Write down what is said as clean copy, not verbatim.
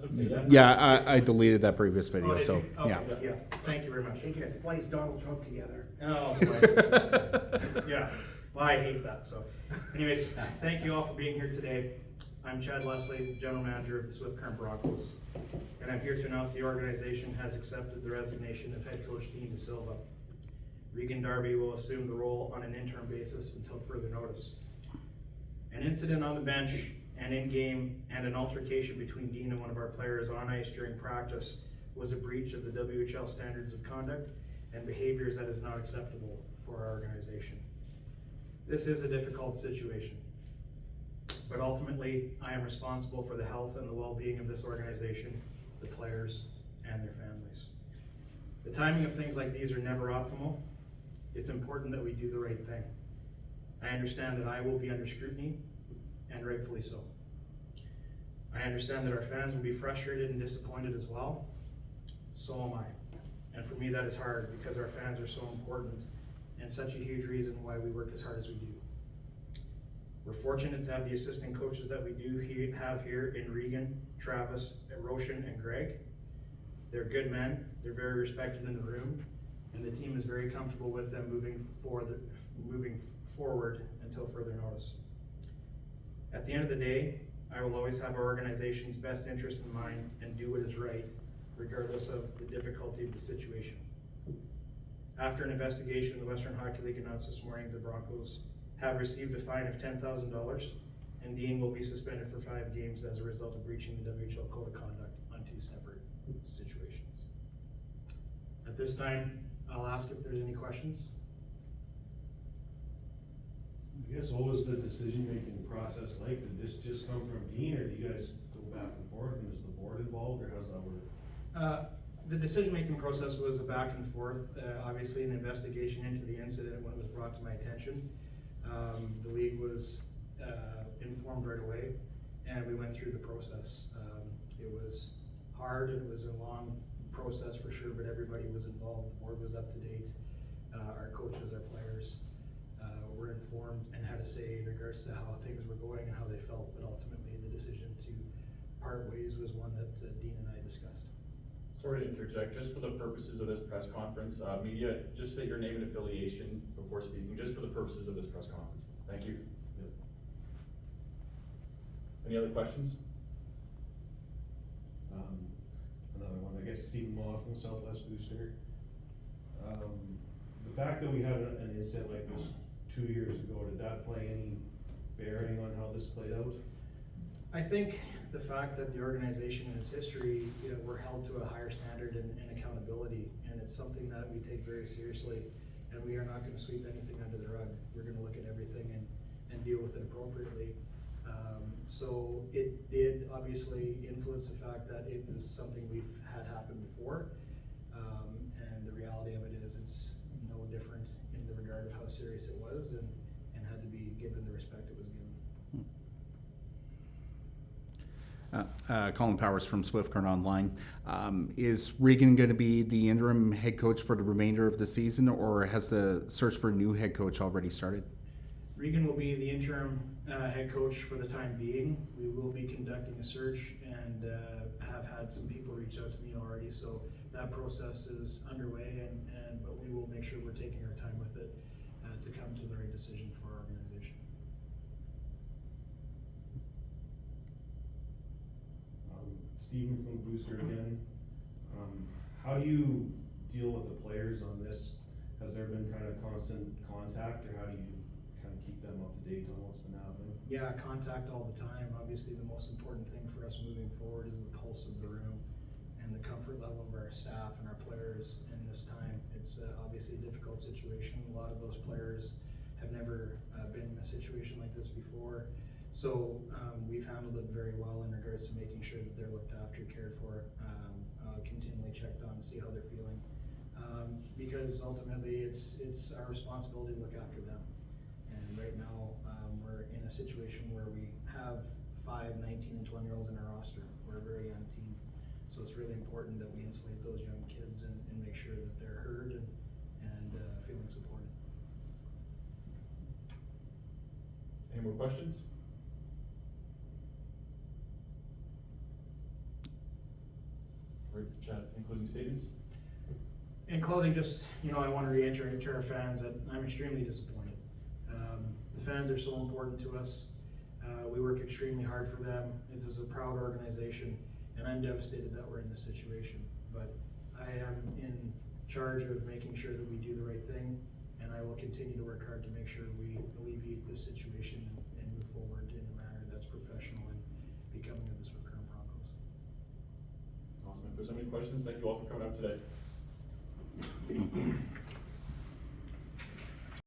okay. Yeah, I deleted that previous video, did so, you? Okay, yeah. yeah, thank you very much. They can splice Donald Trump together. Oh, boy. Yeah, well, I hate that, so. Anyways, thank you all for being here today. I'm Chad Leslie, General Manager of the Swift Current Broncos, and I'm here to announce the organization has accepted the resignation of head coach Dean DeSilva. Regan Darby will assume the role on an interim basis until further notice. An incident on the bench and in-game and an altercation between Dean and one of our players on ice during practice was a breach of the WHL standards of conduct and behaviors that is not acceptable for our organization. This is a difficult situation, but ultimately I am responsible for the health and the well-being of this organization, the players, and their families. The timing of things like these are never optimal. It's important that we do the right thing. I understand that I will be under scrutiny, and rightfully so. I understand that our fans will be frustrated and disappointed as well. So am I. And for me, that is hard because our fans are so important and such a huge reason why we work as hard as we do. We're fortunate to have the assistant coaches that we do have here in Regan, Travis, Roshan, and Greg. They're good men, they're very respected in the room, and the team is very comfortable with them moving forward until further notice. At the end of the day, I will always have our organization's best interest in mind and do what is right, regardless of the difficulty of the situation. After an investigation, the Western Hockey League announced this morning the Broncos have received a fine of $10,000, and Dean will be suspended for 5 games as a result of breaching the WHL Code of Conduct on 2 separate situations. At this time, I'll ask if there's any questions. I guess, what was the decision-making process like? Did this just come from Dean, or do you guys go back and forth, and is the board involved, or how's that work? The decision-making process was a back and forth. Obviously, an investigation into the incident when it was brought to my attention. The league was informed right away, and we went through the process. It was hard, and it was a long process for sure, but everybody was involved. The board was up to date. Our coaches, our players were informed and had a say in regards to how things were going and how they felt, but ultimately the decision to part ways was one that Dean and I discussed. Sorry to interject, just for the purposes of this press conference, media, just state your name and affiliation before speaking, just for the purposes of this press conference. Thank you. Yep. Any other questions? Another one, I guess Stephen Moss from the Southwest Booster. The fact that we had an incident like this 2 years ago, did that play any bearing on how this played out? I think the fact that the organization and its history, were held to a higher standard and accountability, and it's something that we take very seriously, and we are not going to sweep anything under the rug. We're going to look at everything and deal with it appropriately. So it did obviously influence the fact that it was something we've had happen before, and the reality of it is it's no different in the regard of how serious it was and had to be given the respect it was given. Colin Powers from SwiftCurrent Online. Is Regan going to be the interim head coach for the remainder of the season, or has the search for a new head coach already started? Regan will be the interim head coach for the time being. We will be conducting a search and have had some people reach out to me already, so that process is underway, but we will make sure we're taking our time with it to come to the right decision for our organization. Stephen from the Booster again. How do you deal with the players on this? Has there been kind of constant contact, or how do you kind of keep them up to date on what's been happening? Yeah, contact all the time. Obviously, the most important thing for us moving forward is the pulse of the room and the comfort level of our staff and our players in this time. It's obviously a difficult situation. A lot of those players have never been in a situation like this before. So we've handled it very well in regards to making sure that they're looked after, cared for, continually checked on to see how they're feeling. Because ultimately it's our responsibility to look after them. And right now we're in a situation where we have 5 19 and 20-year-olds in our roster. We're a very young team. So it's really important that we insulate those young kids and make sure that they're heard and feeling supported. Any more questions? Right, Chad, any closing statements? In closing, just, I want to reiterate to our fans that I'm extremely disappointed. The fans are so important to us. We work extremely hard for them. It is a proud organization, and I'm devastated that we're in this situation. But I am in charge of making sure that we do the right thing, and I will continue to work hard to make sure we alleviate this situation and move forward in a manner that's professional and becoming of the SwiftCurrent Broncos. Awesome. If there's any questions, thank you all for coming out today.